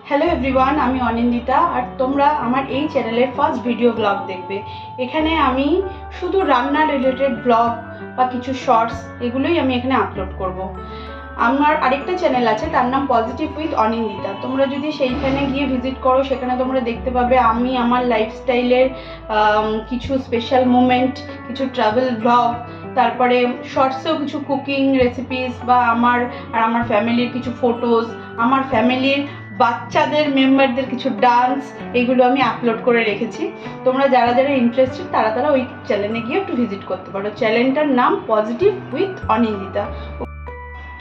Hello everyone, আমি অনিন্দিতা আর তোমরা আমার এই চ্যানেলের ফার্স্ট ভিডিও ব্লগ দেখবে। এখানে আমি শুধু রান্না রিলেটেড ব্লগ বা কিছু শর্টস এগুলোই আমি এখানে আপলোড করব। আমার আরেকটা চ্যানেল আছে, তার নাম পজিটিভ উইথ অনিন্দিতা। তোমরা যদি সেইখানে গিয়ে ভিজিট করো, সেখানে তোমরা দেখতে পাবে আমি আমার লাইফস্টাইলের কিছু স্পেশাল মুমেন্ট, কিছু ট্রাভেল ব্লগ, তারপরে শর্টসেও কিছু কুকিং রেসিপিস বা আমার আর আমার ফ্যামিলির কিছু ফটোজ, আমার ফ্যামিলির বাচ্চাদের মেম্বারদের কিছু ডান্স, এগুলো আমি আপলোড করে রেখেছি। তোমরা যারা যারা ইন্টারেস্টেড তারা ওই চ্যানেলে গিয়ে একটু ভিজিট করতে পারো। চ্যানেলটার নাম পজিটিভ উইথ অনিন্দিতা।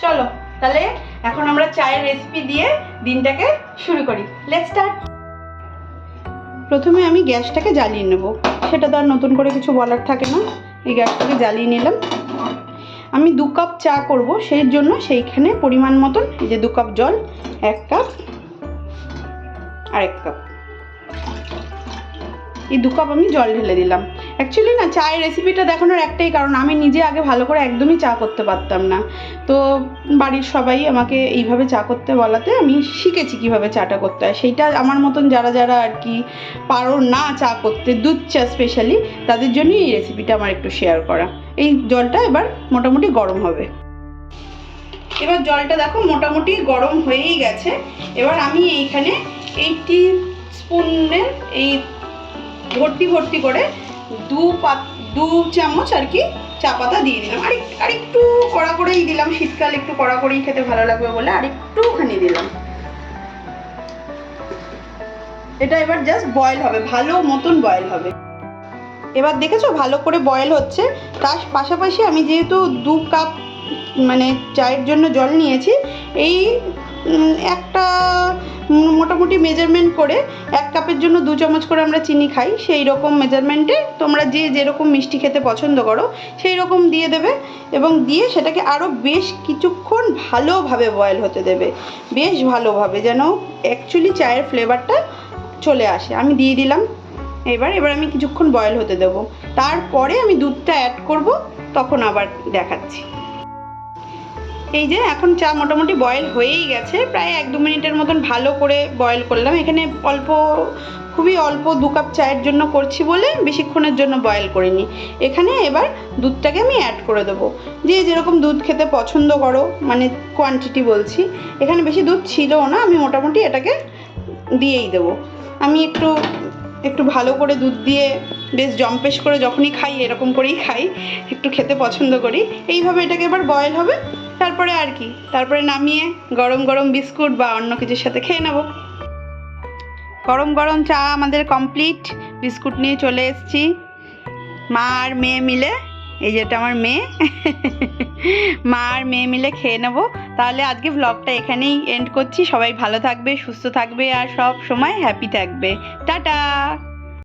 চলো তাহলে এখন আমরা চায়ের রেসিপি দিয়ে দিনটাকে শুরু করি। Let's start. প্রথমে আমি গ্যাসটাকে জ্বালিয়ে নেব, সেটা তো আর নতুন করে কিছু বলার থাকে না। এই গ্যাসটাকে জ্বালিয়ে নিলাম। আমি 2 কাপ চা করব, সেই জন্য সেইখানে পরিমাণ মতন এই যে 2 কাপ জল, 1 কাপ আর 1 কাপ, এই 2 কাপ আমি জল ঢেলে দিলাম। অ্যাকচুয়ালি না, চায়ের রেসিপিটা দেখানোর একটাই কারণ, আমি নিজে আগে ভালো করে একদমই চা করতে পারতাম না। তো বাড়ির সবাই আমাকে এইভাবে চা করতে বলাতে আমি শিখেছি কিভাবে চাটা করতে হয়। সেইটা আমার মতন যারা যারা আর কি পারো না চা করতে, দুধ চা স্পেশালি, তাদের জন্যই এই রেসিপিটা আমার একটু শেয়ার করা। এই জলটা এবার মোটামুটি গরম হবে। এবার জলটা দেখো মোটামুটি গরম হয়েই গেছে। এবার আমি এইখানে 80 স্পুনের এই ভর্তি করে 2 চামচ আর কি চা পাতা দিয়ে দিলাম। আরেকটু কড়া করেই দিলাম, শীতকাল একটু কড়া করেই খেতে ভালো লাগবে বলে আরেকটুখানি দিলাম। এটা এবার জাস্ট বয়েল হবে, ভালো মতন বয়েল হবে। এবার দেখেছো ভালো করে বয়েল হচ্ছে। তার পাশাপাশি আমি যেহেতু 2 কাপ মানে চায়ের জন্য জল নিয়েছি, এই একটা মোটামুটি মেজারমেন্ট করে 1 কাপের জন্য 2 চামচ করে আমরা চিনি খাই, সেই রকম মেজারমেন্টে তোমরা যে যেরকম মিষ্টি খেতে পছন্দ করো সেই রকম দিয়ে দেবে। এবং দিয়ে সেটাকে আরও বেশ কিছুক্ষণ ভালোভাবে বয়েল হতে দেবে, বেশ ভালোভাবে, যেন অ্যাকচুয়ালি চায়ের ফ্লেভারটা চলে আসে। আমি দিয়ে দিলাম। এবার আমি কিছুক্ষণ বয়েল হতে দেবো, তারপরে আমি দুধটা অ্যাড করব, তখন আবার দেখাচ্ছি। এই যে এখন চা মোটামুটি বয়েল হয়েই গেছে, প্রায় 1-2 মিনিটের মতন ভালো করে বয়েল করলাম। এখানে খুবই অল্প 2 কাপ চায়ের জন্য করছি বলে বেশিক্ষণের জন্য বয়েল করিনি। এখানে এবার দুধটাকে আমি অ্যাড করে দেবো। যে যেরকম দুধ খেতে পছন্দ করো, মানে কোয়ান্টিটি বলছি, এখানে বেশি দুধ ছিলও না, আমি মোটামুটি এটাকে দিয়েই দেবো। আমি একটু ভালো করে দুধ দিয়ে বেশ জম্পেশ করে যখনই খাই, এরকম করেই খাই, একটু খেতে পছন্দ করি। এইভাবে এটাকে এবার বয়েল হবে, তারপরে আর কি, তারপরে নামিয়ে গরম গরম বিস্কুট বা অন্য কিছুর সাথে খেয়ে নেব। গরম গরম চা আমাদের কমপ্লিট। বিস্কুট নিয়ে চলে এসেছি, মা আর মেয়ে মিলে। এই যেটা আমার মেয়ে, মা আর মেয়ে মিলে খেয়ে নেব। তাহলে আজকে ব্লগটা এখানেই এন্ড করছি। সবাই ভালো থাকবে, সুস্থ থাকবে আর সব সময় হ্যাপি থাকবে। টাটা।